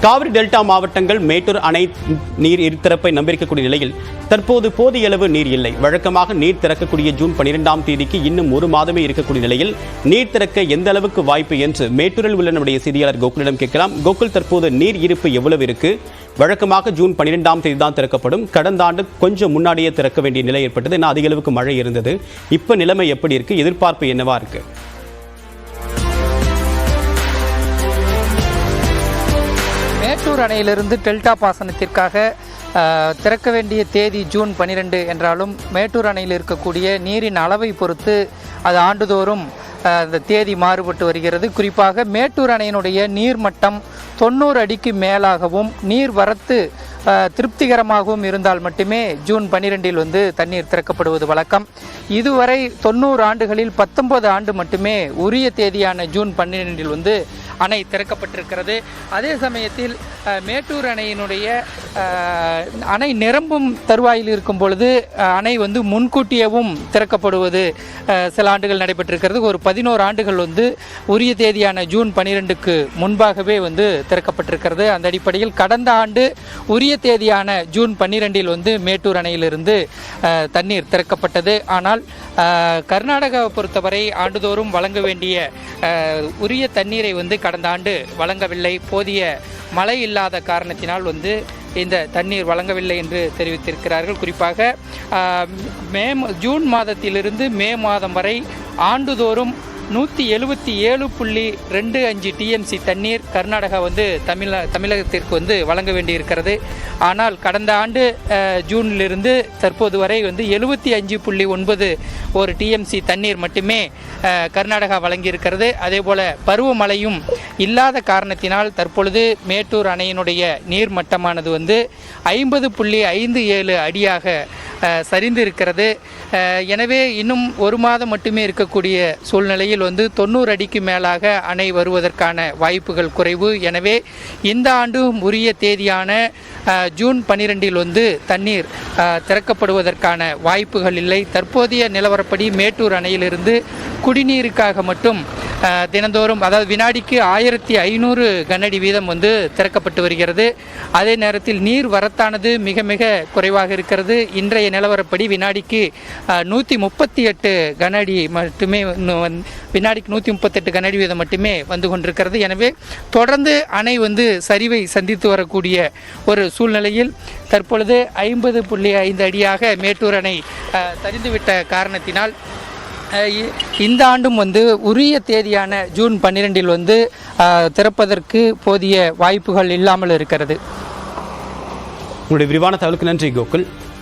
Kaveri delta மாவட்டங்கள் மேட்டூர் அணை நீர் இருதிறப்பை நம்பியிருக்கக்கூடிய நிலையில் தற்போது போதிய அளவு நீர் இல்லை. வழக்கமாக நீர் திறக்கக்கூடிய ஜூன் 12ஆம் தேதிக்கு இன்னும் ஒரு மாதமே இருக்கக்கூடிய நிலையில் நீர் திறக்க எந்த அளவுக்கு வாய்ப்பு என்று மேட்டூரில் உள்ள நம்முடைய செய்தியாளர் கோகுலிடம் கேட்கலாம். கோகுல், தற்போது நீர் இருப்பு எவ்வளவு இருக்கு? வழக்கமாக ஜூன் 12ஆம் தேதி தான் திறக்கப்படும். கடந்த ஆண்டு கொஞ்சம் முன்னாடியே திறக்க வேண்டிய நிலை ஏற்பட்டது. ஏன்னா அதிக அளவுக்கு மழை இருந்தது. இப்ப நிலைமை எப்படி இருக்கு? எதிர்பார்ப்பு என்னவா இருக்கு? மேட்டூர் அணையிலிருந்து டெல்டா பாசனத்திற்காக திறக்க வேண்டிய தேதி ஜூன் 12 என்றாலும் மேட்டூர் அணையில் இருக்கக்கூடிய நீரின் அளவை பொறுத்து அது ஆண்டுதோறும் அந்த தேதி மாறுபட்டு வருகிறது. குறிப்பாக மேட்டூர் அணையினுடைய நீர்மட்டம் 90 அடிக்கு மேலாகவும் நீர் வரத்து திருப்திகரமாகவும் இருந்தால் மட்டுமே ஜூன் 12 தண்ணீர் திறக்கப்படுவது வழக்கம். இதுவரை 90 ஆண்டுகளில் 19 ஆண்டு மட்டுமே உரிய தேதியான ஜூன் 12 அணை திறக்கப்பட்டிருக்கிறது. அதே சமயத்தில் மேட்டூர் அணையினுடைய அணை நிரம்பும் தருவாயில் இருக்கும் பொழுது அணை முன்கூட்டியவும் திறக்கப்படுவது சில ஆண்டுகள் நடைபெற்றிருக்கிறது. ஒரு 11 ஆண்டுகள் உரிய தேதியான ஜூன் 12க்கு முன்பாகவே திறக்கப்பட்டிருக்கிறது. அந்த அடிப்படையில் கடந்த ஆண்டு உரிய தேதியான ஜூன் 12 மேட்டூர் அணையிலிருந்து தண்ணீர் திறக்கப்பட்டது. ஆனால் கர்நாடகாவை பொறுத்தவரை ஆண்டுதோறும் வழங்க வேண்டிய உரிய தண்ணீரை கடந்த ஆண்டு வழங்கவில்லை. போதிய மழை இல்லாத காரணத்தினால் இந்த தண்ணீர் வழங்கவில்லை என்று தெரிவித்திருக்கிறார்கள். குறிப்பாக ஜூன் மாதத்திலிருந்து மே மாதம் வரை ஆண்டுதோறும் 177.25 டிஎம்சி தண்ணீர் கர்நாடகா தமிழகத்திற்கு வழங்க வேண்டியிருக்கிறது. ஆனால் கடந்த ஆண்டு ஜூனிலிருந்து தற்போது வரை 75.9 ஒரு டிஎம்சி தண்ணீர் மட்டுமே கர்நாடகா வழங்கியிருக்கிறது. அதேபோல பருவமழையும் இல்லாத காரணத்தினால் தற்பொழுது மேட்டூர் அணையினுடைய நீர் மட்டமானது 50.57 அடியாக சரிந்து இருக்கிறது. எனவே இன்னும் ஒரு மாதம் மட்டுமே இருக்கக்கூடிய சூழ்நிலையில் 90 அடிக்கு மேலாக அணை வருவதற்கான வாய்ப்புகள் குறைவு. எனவே இந்த ஆண்டு உரிய தேதியான ஜூன் 12 தண்ணீர் திறக்கப்படுவதற்கான வாய்ப்புகள் இல்லை. தற்போதைய நிலவரப்படி மேட்டூர் அணையிலிருந்து குடிநீருக்காக மட்டும் தினந்தோறும் அதாவது வினாடிக்கு 1500 கனஅடி வீதம் திறக்கப்பட்டு வருகிறது. அதே நேரத்தில் நீர் வரத்தானது மிக மிக குறைவாக இருக்கிறது. இன்றைய நிலவரப்படி வினாடிக்கு 138 கனஅடி மட்டுமே வினாடிக்கு 138 கனஅடி வீதம் மட்டுமே வந்து கொண்டிருக்கிறது. எனவே தொடர்ந்து அணை சரிவை சந்தித்து வரக்கூடிய ஒரு சூழ்நிலையில் தற்பொழுது 50.5 அடியாக மேட்டூர் அணை சரிந்துவிட்ட காரணத்தினால் இந்த ஆண்டும் உரிய தேதியான ஜூன் 12 திறப்பதற்கு போதிய வாய்ப்புகள் இல்லாமல் இருக்கிறது. உங்களுடைய விரிவான தகவலுக்கு நன்றி கோகுல்.